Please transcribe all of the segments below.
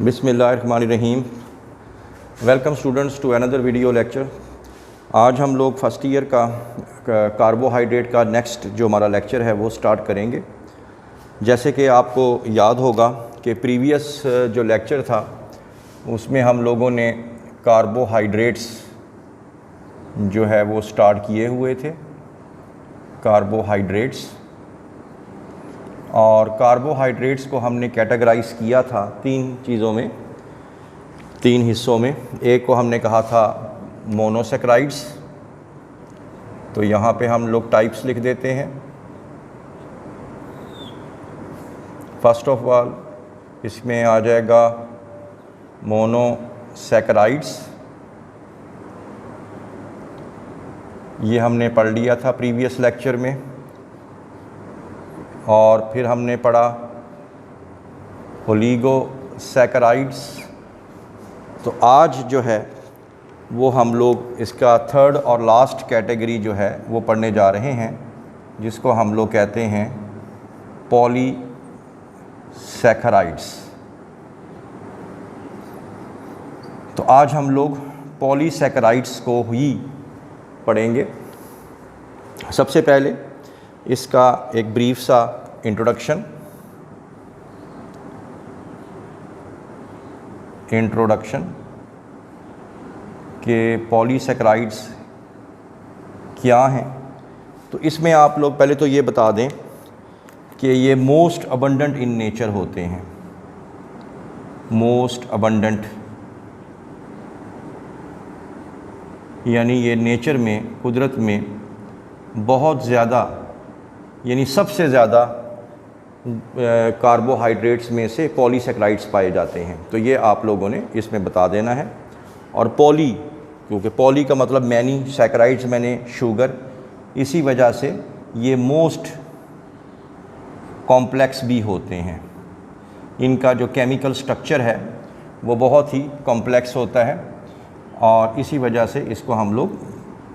बिस्मिल्लाहिर्रहमानिर्रहीम। Welcome students to another video lecture. आज हम लोग फ़र्स्ट ईयर का कार्बोहाइड्रेट का नेक्स्ट जो हमारा लेक्चर है वो स्टार्ट करेंगे। जैसे कि आपको याद होगा कि प्रीवियस जो लेक्चर था उसमें हम लोगों ने कार्बोहाइड्रेट्स जो है वो स्टार्ट किए हुए थे। कार्बोहाइड्रेट्स और कार्बोहाइड्रेट्स को हमने कैटेगराइज़ किया था तीन चीज़ों में, तीन हिस्सों में। एक को हमने कहा था मोनोसेक्राइड्स, तो यहाँ पे हम लोग टाइप्स लिख देते हैं। फर्स्ट ऑफ ऑल इसमें आ जाएगा मोनोसेक्राइड्स, ये हमने पढ़ लिया था प्रीवियस लेक्चर में। और फिर हमने पढ़ा ओलिगोसैकराइड्स। तो आज जो है वो हम लोग इसका थर्ड और लास्ट कैटेगरी जो है वो पढ़ने जा रहे हैं, जिसको हम लोग कहते हैं पॉलीसैकराइड्स। तो आज हम लोग पॉलीसैकराइड्स को ही पढ़ेंगे। सबसे पहले इसका एक ब्रीफ सा इंट्रोडक्शन के पॉलीसैकराइड्स क्या हैं। तो इसमें आप लोग पहले तो ये बता दें कि ये मोस्ट अबंडेंट इन नेचर होते हैं। मोस्ट अबंडेंट यानी ये नेचर में, कुदरत में बहुत ज़्यादा, यानी सबसे ज़्यादा कार्बोहाइड्रेट्स में से पॉलीसैकराइड्स पाए जाते हैं। तो ये आप लोगों ने इसमें बता देना है। और पॉली, क्योंकि पॉली का मतलब मैनी, सैकराइड्स मैंने शुगर, इसी वजह से ये मोस्ट कॉम्प्लेक्स भी होते हैं। इनका जो केमिकल स्ट्रक्चर है वो बहुत ही कॉम्प्लेक्स होता है और इसी वजह से इसको हम लोग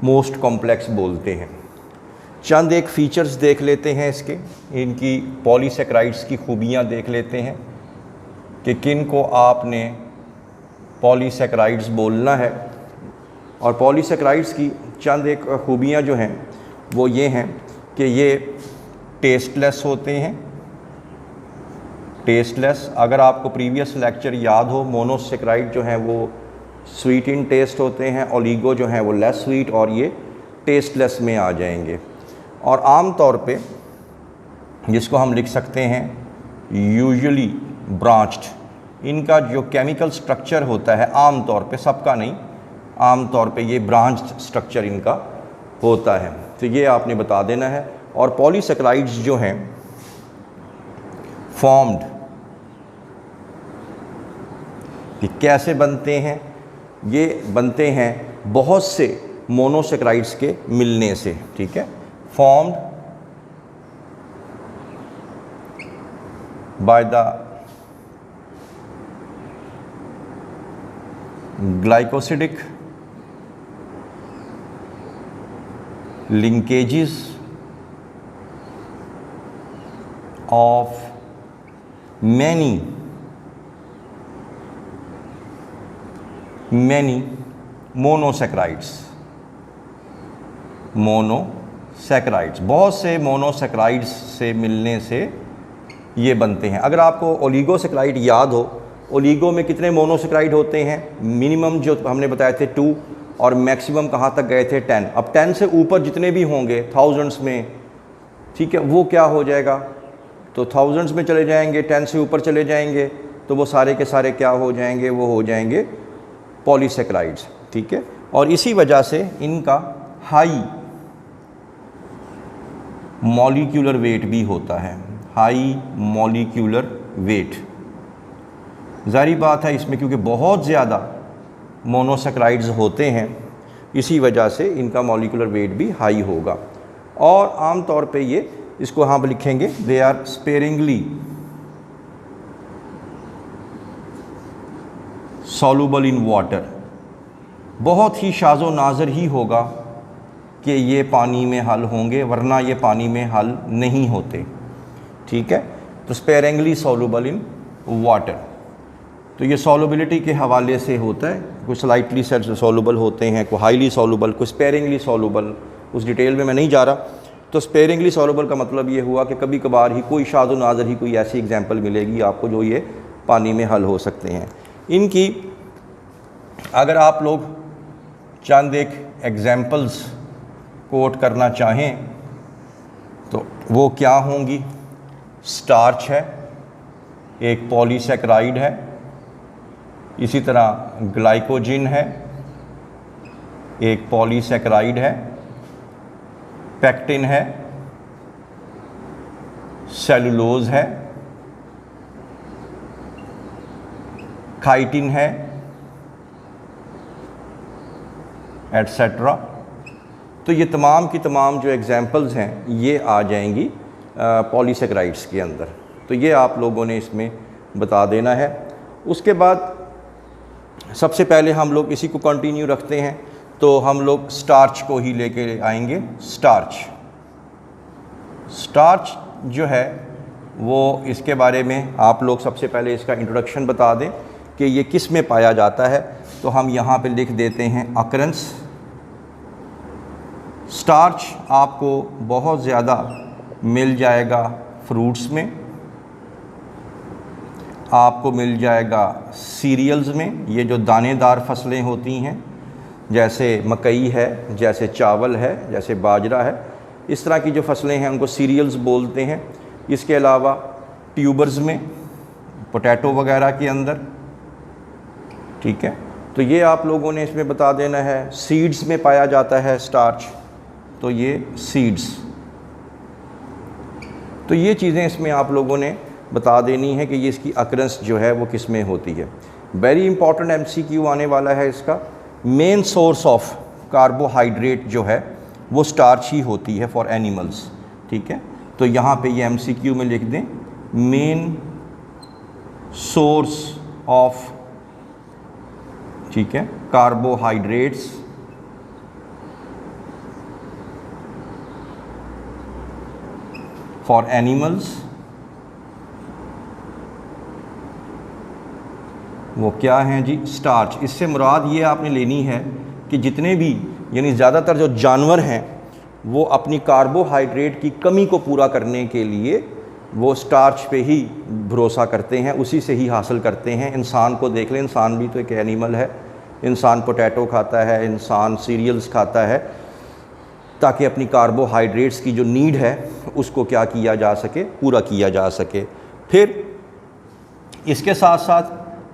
मोस्ट कॉम्प्लेक्स बोलते हैं। चंद एक फ़ीचर्स देख लेते हैं इसके, इनकी पॉलीसैकराइड्स की खूबियाँ देख लेते हैं कि किन को आपने पॉलीसैकराइड्स बोलना है। और पॉलीसैकराइड्स की चंद एक खूबियाँ जो हैं वो ये हैं कि ये टेस्टलेस होते हैं। टेस्टलेस, अगर आपको प्रीवियस लेक्चर याद हो, मोनोसैकराइड जो हैं वो स्वीट इन टेस्ट होते हैं, ओलिगो जो हैं वो लेस स्वीट, और ये टेस्टलेस में आ जाएंगे। और आम तौर पे जिसको हम लिख सकते हैं यूजुअली ब्रांच्ड, इनका जो केमिकल स्ट्रक्चर होता है आम तौर पे, सबका नहीं, आम तौर पे ये ब्रांच्ड स्ट्रक्चर इनका होता है। तो ये आपने बता देना है। और पॉलीसैकराइड्स जो हैं फॉर्म्ड, ये कैसे बनते हैं? ये बनते हैं बहुत से मोनोसैकराइड्स के मिलने से, ठीक है। Formed by the glycosidic linkages of many monosaccharides. Monosaccharides, बहुत से मोनोसैकराइड्स से मिलने से ये बनते हैं। अगर आपको ओलिगोसैकराइड याद हो, ओलिगो में कितने मोनोसैकराइड होते हैं? मिनिमम जो हमने बताए थे 2 और मैक्सिमम कहाँ तक गए थे 10। अब 10 से ऊपर जितने भी होंगे थाउजेंड्स में, ठीक है, वो क्या हो जाएगा? तो थाउजेंड्स में चले जाएंगे, 10 से ऊपर चले जाएंगे तो वो सारे के सारे क्या हो जाएंगे? वो हो जाएंगे पॉलीसैकराइड्स, ठीक है। और इसी वजह से इनका हाई मॉलिक्यूलर वेट भी होता है। हाई मॉलिक्यूलर वेट, जारी बात है इसमें, क्योंकि बहुत ज़्यादा मोनोसैकराइड्स होते हैं, इसी वजह से इनका मॉलिक्यूलर वेट भी हाई होगा। और आम तौर पे ये, इसको हम लिखेंगे, they are sparingly soluble in water. बहुत ही शाज़ो नाज़र ही होगा कि ये पानी में हल होंगे, वरना ये पानी में हल नहीं होते, ठीक है। तो स्पेरिंगली सॉल्युबल इन वाटर। तो ये सॉल्युबिलिटी के हवाले से होता है, कुछ स्लाइटली सॉल्युबल होते हैं, कोई हाईली सॉल्युबल, कोई स्पेयरिंगली सॉल्युबल, उस डिटेल में मैं नहीं जा रहा। तो स्पेयरिंगली सॉल्युबल का मतलब ये हुआ कि कभी कभार ही कोई शाद व नाज़र ही कोई ऐसी एग्जांपल मिलेगी आपको जो ये पानी में हल हो सकते हैं। इनकी अगर आप लोग चंद एक एग्जांपल्स कोट करना चाहें तो वो क्या होंगी? स्टार्च है, एक पॉलीसैकेराइड है, इसी तरह ग्लाइकोजिन है, एक पॉलीसैकेराइड है, पेक्टिन है, सेलुलोज है, काइटिन है, एटसेट्रा। तो ये तमाम की तमाम जो एग्जांपल्स हैं ये आ जाएंगी पॉलीसैकेराइड्स के अंदर। तो ये आप लोगों ने इसमें बता देना है। उसके बाद सबसे पहले हम लोग इसी को कंटिन्यू रखते हैं, तो हम लोग स्टार्च को ही लेके आएंगे। स्टार्च जो है वो इसके बारे में आप लोग सबसे पहले इसका इंट्रोडक्शन बता दें कि ये किस में पाया जाता है। तो हम यहाँ पे लिख देते हैं अकरेंस। स्टार्च आपको बहुत ज़्यादा मिल जाएगा फ्रूट्स में, आपको मिल जाएगा सीरियल्स में, ये जो दानेदार फसलें होती हैं जैसे मकई है, जैसे चावल है, जैसे बाजरा है, इस तरह की जो फसलें हैं उनको सीरियल्स बोलते हैं। इसके अलावा ट्यूबर्स में, पोटैटो वगैरह के अंदर, ठीक है। तो ये आप लोगों ने इसमें बता देना है। सीड्स में पाया जाता है स्टार्च, तो ये सीड्स। तो ये चीज़ें इसमें आप लोगों ने बता देनी है कि ये इसकी अकरेंस जो है वो किस में होती है। वेरी इंपॉर्टेंट एमसीक्यू आने वाला है इसका। मेन सोर्स ऑफ कार्बोहाइड्रेट जो है वो स्टार्च ही होती है फॉर एनिमल्स, ठीक है। तो यहाँ पे ये एमसीक्यू में लिख दें, मेन सोर्स ऑफ, ठीक है, कार्बोहाइड्रेट्स फॉर एनिमल्स, वो क्या हैं जी? स्टार्च। इससे मुराद ये आपने लेनी है कि जितने भी, यानी ज़्यादातर जो जानवर हैं वो अपनी कार्बोहाइड्रेट की कमी को पूरा करने के लिए वो स्टार्च पे ही भरोसा करते हैं, उसी से ही हासिल करते हैं। इंसान को देख लें, इंसान भी तो एक एनिमल है। इंसान पोटैटो खाता है, इंसान सीरियल्स खाता है ताकि अपनी कार्बोहाइड्रेट्स की जो नीड है उसको क्या किया जा सके, पूरा किया जा सके। फिर इसके साथ साथ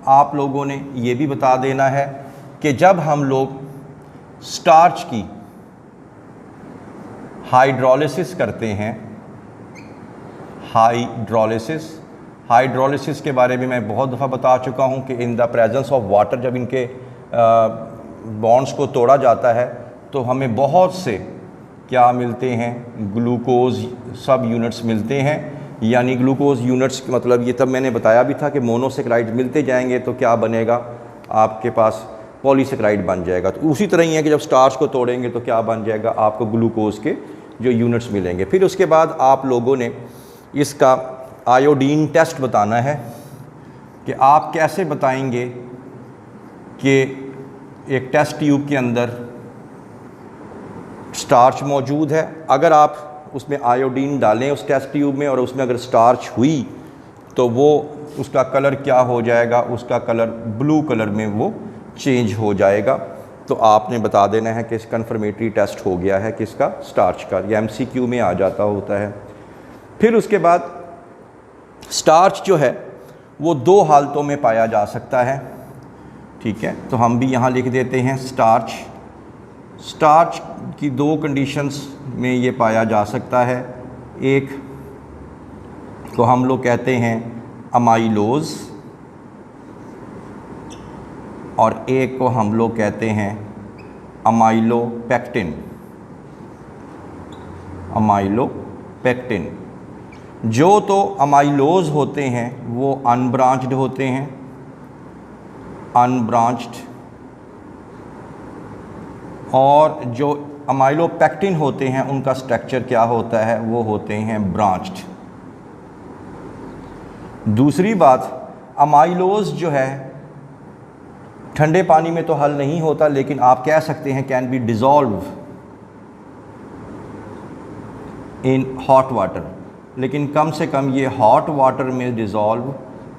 आप लोगों ने ये भी बता देना है कि जब हम लोग स्टार्च की हाइड्रोलिसिस करते हैं, हाइड्रोलिसिस के बारे में मैं बहुत दफ़ा बता चुका हूँ कि in the presence of water जब इनके बॉन्ड्स को तोड़ा जाता है तो हमें बहुत से क्या मिलते हैं? ग्लूकोज सब यूनिट्स मिलते हैं। यानी ग्लूकोज यूनिट्स मतलब ये तब मैंने बताया भी था कि मोनोसेक्राइड मिलते जाएंगे तो क्या बनेगा? आपके पास पॉलीसेक्राइड बन जाएगा। तो उसी तरह ही है कि जब स्टार्च को तोड़ेंगे तो क्या बन जाएगा? आपको ग्लूकोज के जो यूनिट्स मिलेंगे। फिर उसके बाद आप लोगों ने इसका आयोडीन टेस्ट बताना है कि आप कैसे बताएंगे कि एक टेस्ट ट्यूब के अंदर स्टार्च मौजूद है। अगर आप उसमें आयोडीन डालें उस टेस्ट ट्यूब में और उसमें अगर स्टार्च हुई तो वो उसका कलर क्या हो जाएगा? उसका कलर ब्लू कलर में वो चेंज हो जाएगा। तो आपने बता देना है कि कन्फर्मेटरी टेस्ट हो गया है किसका? स्टार्च का। ये एमसीक्यू में आ जाता होता है। फिर उसके बाद स्टार्च जो है वो दो हालतों में पाया जा सकता है, ठीक है। तो हम भी यहाँ लिख देते हैं स्टार्च की दो कंडीशंस में ये पाया जा सकता है। एक को हम लोग कहते हैं अमाइलोज और एक को हम लोग कहते हैं अमाइलोपेक्टिन। जो तो अमाइलोज होते हैं वो अनब्रांच्ड होते हैं, और जो अमाइलोपेक्टिन होते हैं उनका स्ट्रक्चर क्या होता है? वो होते हैं ब्रांच्ड। दूसरी बात, अमाइलोज जो है ठंडे पानी में तो हल नहीं होता, लेकिन आप कह सकते हैं can be dissolve in hot water, लेकिन कम से कम ये हॉट वाटर में डिज़ोल्व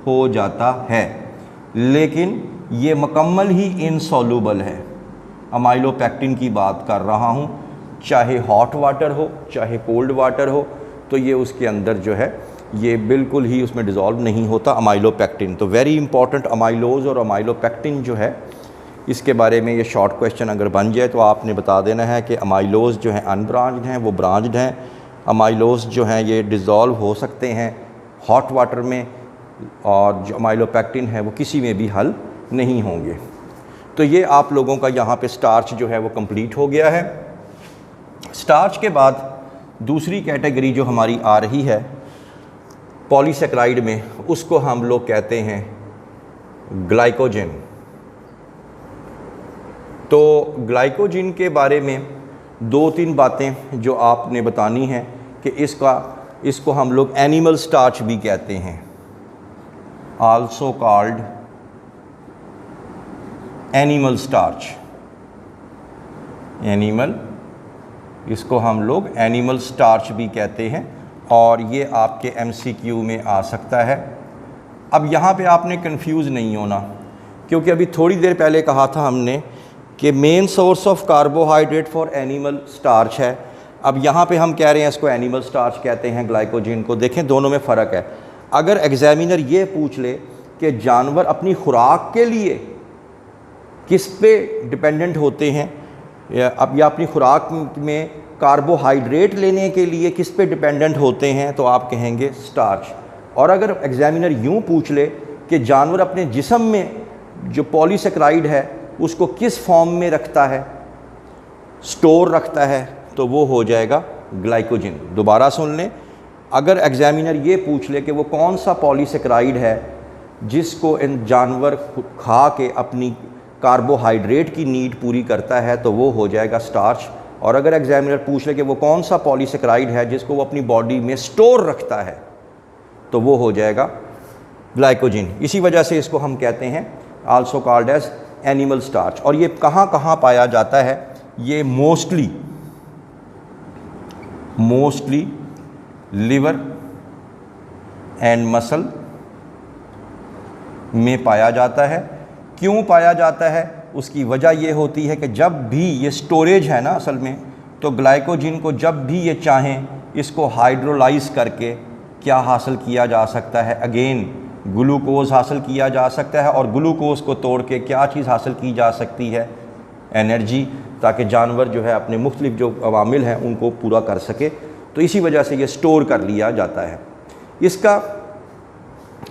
हो जाता है, लेकिन ये मुकम्मल ही इनसॉल्यूबल है। अमाइलोपेक्टिन की बात कर रहा हूँ, चाहे हॉट वाटर हो चाहे कोल्ड वाटर हो, तो ये उसके अंदर जो है ये बिल्कुल ही उसमें डिज़ोल्व नहीं होता अमाइलोपेक्टिन। तो वेरी इंपॉर्टेंट अमाइलोज़ और अमाइलोपेक्टिन जो है, इसके बारे में ये शॉर्ट क्वेश्चन अगर बन जाए तो आपने बता देना है कि अमाइलोज़ जो हैं अनब्रांच्ड हैं, वो ब्रांच्ड हैं। अमाइलोज़ जो हैं ये डिज़ोल्व हो सकते हैं हॉट वाटर में, और जो अमाइलोपेक्टिन है वो किसी में भी हल नहीं होंगे। तो ये आप लोगों का यहाँ पे स्टार्च जो है वो कंप्लीट हो गया है। स्टार्च के बाद दूसरी कैटेगरी जो हमारी आ रही है पॉलीसेक्राइड में, उसको हम लोग कहते हैं ग्लाइकोजन। तो ग्लाइकोजन के बारे में 2-3 बातें जो आपने बतानी हैं कि इसको हम लोग एनिमल स्टार्च भी कहते हैं, आल्सो कॉल्ड एनिमल स्टार्च। इसको हम लोग एनिमल स्टार्च भी कहते हैं, और ये आपके MCQ में आ सकता है। अब यहाँ पे आपने कंफ्यूज नहीं होना, क्योंकि अभी थोड़ी देर पहले कहा था हमने कि main source of carbohydrate for animal starch है। अब यहाँ पे हम कह रहे हैं इसको एनिमल स्टार्च कहते हैं ग्लाइकोजन को। देखें दोनों में फ़र्क है। अगर एग्जामिनर ये पूछ ले कि जानवर अपनी खुराक के लिए किस पे डिपेंडेंट होते हैं, या अपनी खुराक में कार्बोहाइड्रेट लेने के लिए किस पे डिपेंडेंट होते हैं, तो आप कहेंगे स्टार्च। और अगर एग्जामिनर यूँ पूछ ले कि जानवर अपने जिस्म में जो पॉलीसेक्राइड है उसको किस फॉर्म में रखता है, स्टोर रखता है, तो वो हो जाएगा ग्लाइकोजन। दोबारा सुन लें, अगर एग्जामिनर ये पूछ ले कि वो कौन सा पॉलीसेक्राइड है जिसको इन जानवर खा के अपनी कार्बोहाइड्रेट की नीड पूरी करता है, तो वो हो जाएगा स्टार्च। और अगर एग्जामिनर पूछ ले कि वो कौन सा पॉलीसेक्राइड है जिसको वो अपनी बॉडी में स्टोर रखता है, तो वो हो जाएगा ग्लाइकोजन। इसी वजह से इसको हम कहते हैं also called as animal starch. और ये कहाँ कहाँ पाया जाता है? ये मोस्टली लिवर एंड मसल में पाया जाता है। क्यों पाया जाता है? उसकी वजह ये होती है कि जब भी ये स्टोरेज है ना असल में, तो ग्लाइकोजन को जब भी ये चाहें इसको हाइड्रोलाइज करके क्या हासिल किया जा सकता है? अगेन ग्लूकोज हासिल किया जा सकता है, और ग्लूकोज को तोड़ के क्या चीज़ हासिल की जा सकती है? एनर्जी, ताकि जानवर जो है अपने मुख्तलिफ जो अवामिल हैं उनको पूरा कर सके। तो इसी वजह से ये स्टोर कर लिया जाता है। इसका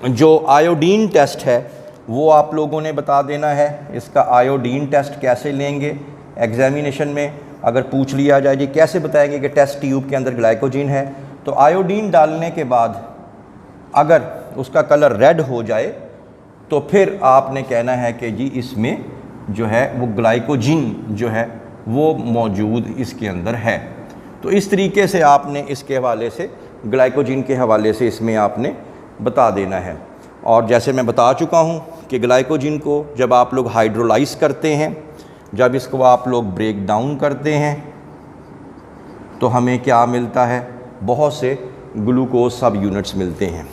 जो आयोडीन टेस्ट है वो आप लोगों ने बता देना है। इसका आयोडीन टेस्ट कैसे लेंगे? एग्जामिनेशन में अगर पूछ लिया जाए जी कैसे बताएंगे कि टेस्ट ट्यूब के अंदर ग्लाइकोजन है, तो आयोडीन डालने के बाद अगर उसका कलर रेड हो जाए तो फिर आपने कहना है कि जी इसमें जो है वो ग्लाइकोजन जो है वो मौजूद इसके अंदर है। तो इस तरीके से आपने इसके हवाले से ग्लाइकोजन के हवाले से इसमें आपने बता देना है। और जैसे मैं बता चुका हूँ कि ग्लाइकोजन को जब आप लोग हाइड्रोलाइज करते हैं, जब इसको आप लोग ब्रेक डाउन करते हैं, तो हमें क्या मिलता है? बहुत से ग्लूकोज सब यूनिट्स मिलते हैं।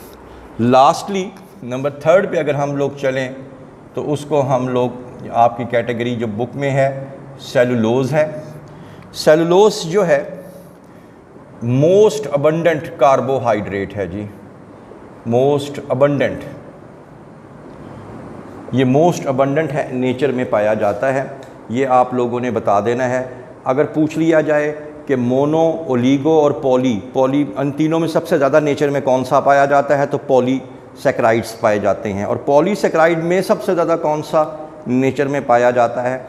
लास्टली नंबर 3 पे अगर हम लोग चलें तो उसको हम लोग आपकी कैटेगरी जो बुक में है सेलुलोज है। सेलुलोज जो है मोस्ट अबंडेंट कार्बोहाइड्रेट है जी, मोस्ट अबंडेंट। ये मोस्ट अबंडेंट है, नेचर में पाया जाता है। ये आप लोगों ने बता देना है। अगर पूछ लिया जाए कि मोनो, ओलिगो और पॉली इन तीनों में सबसे ज़्यादा नेचर में कौन सा पाया जाता है, तो पॉलीसेक्राइड्स पाए जाते हैं। और पॉलीसेक्राइड में सबसे ज़्यादा कौन सा नेचर में पाया जाता है?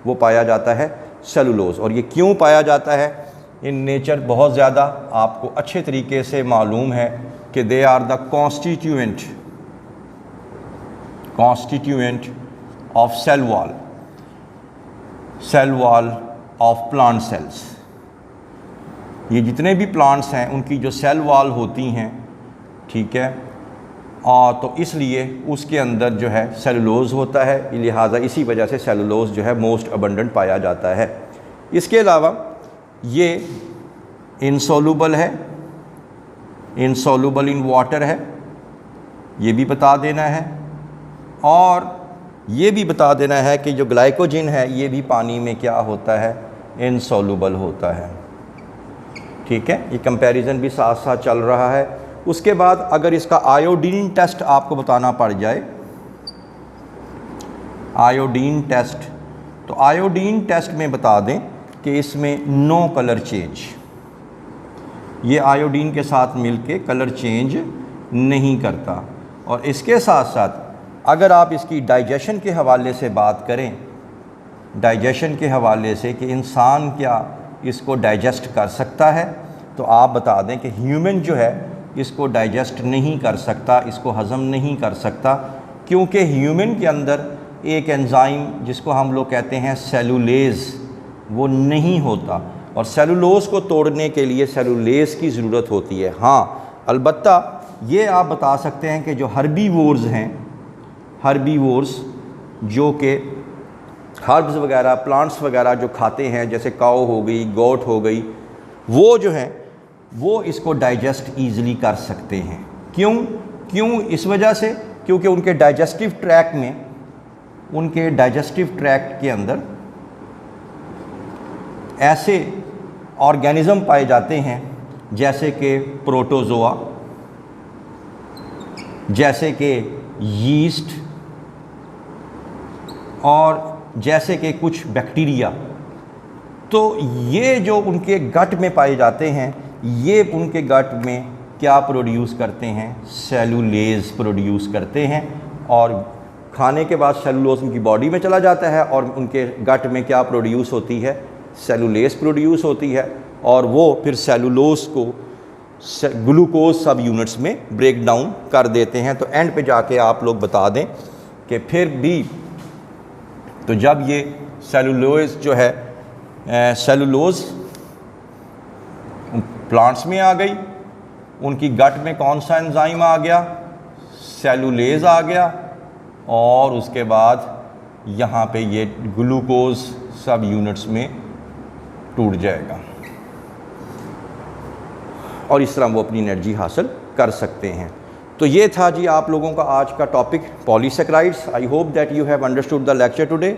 वो पाया जाता है सेलुलोज। और ये क्यों पाया जाता है इन नेचर? बहुत ज़्यादा आपको अच्छे तरीके से मालूम है कि they are the constituent of cell wall of plant cells. ये जितने भी प्लांट्स हैं उनकी जो सेल वॉल होती हैं, ठीक है, और तो इसलिए उसके अंदर जो है सेलुलोज होता है, लिहाजा इसी वजह से सेलुलोज जो है मोस्ट अबंडेंट पाया जाता है। इसके अलावा ये इनसॉल्युबल है, इनसॉल्युबल इन वाटर है, ये भी बता देना है। और ये भी बता देना है कि जो ग्लाइकोजन है ये भी पानी में क्या होता है, इनसॉल्युबल होता है। ठीक है, ये कंपैरिजन भी साथ साथ चल रहा है। उसके बाद अगर इसका आयोडीन टेस्ट आपको बताना पड़ जाए, आयोडीन टेस्ट, तो आयोडीन टेस्ट में बता दें कि इसमें नो कलर चेंज, ये आयोडीन के साथ मिलके कलर चेंज नहीं करता। और इसके साथ साथ अगर आप इसकी डाइजेशन के हवाले से बात करें, डाइजेशन के हवाले से कि इंसान क्या इसको डाइजेस्ट कर सकता है, तो आप बता दें कि ह्यूमन जो है इसको डाइजेस्ट नहीं कर सकता, इसको हज़म नहीं कर सकता, क्योंकि ह्यूमन के अंदर एक एंजाइम जिसको हम लोग कहते हैं सेलुलेज वो नहीं होता, और सेलुलोज को तोड़ने के लिए सेलुलेज की ज़रूरत होती है। हाँ, अलबत्ता ये आप बता सकते हैं कि जो हर्बीवोर्स हैं, हर्बीवोर्स जो कि हर्ब्स वगैरह, प्लांट्स वगैरह जो खाते हैं, जैसे काऊ हो गई, गोट हो गई, वो जो हैं वो इसको डाइजेस्ट ईज़िली कर सकते हैं। क्यों? इस वजह से क्योंकि उनके डाइजेस्टिव ट्रैक्ट में, उनके डाइजेस्टिव ट्रैक्ट के अंदर ऐसे ऑर्गेनिज़म पाए जाते हैं जैसे कि प्रोटोजोआ, जैसे कि यीस्ट, और जैसे कि कुछ बैक्टीरिया। तो ये जो उनके गट में पाए जाते हैं, ये उनके गट में क्या प्रोड्यूस करते हैं, सेलुलेज प्रोड्यूस करते हैं, और खाने के बाद सेलुलोज उनकी बॉडी में चला जाता है और उनके गट में क्या प्रोड्यूस होती है, सेलुलेज प्रोड्यूस होती है, और वो फिर सेलुलोज को ग्लूकोज सब यूनिट्स में ब्रेक डाउन कर देते हैं। तो एंड पे जाके आप लोग बता दें कि फिर भी तो जब ये सेलुलोज जो है, सेलुलोज प्लांट्स में आ गई, उनकी गट में कौन सा एंजाइम आ गया, सेलुलेज आ गया, और उसके बाद यहाँ पे ये ग्लूकोज सब यूनिट्स में टूट जाएगा, और इस तरह वो अपनी एनर्जी हासिल कर सकते हैं। तो ये था जी आप लोगों का आज का topic, polysaccharides. I hope that you have understood the lecture today.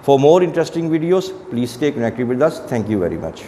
For more interesting videos please stay connected with us. Thank you very much.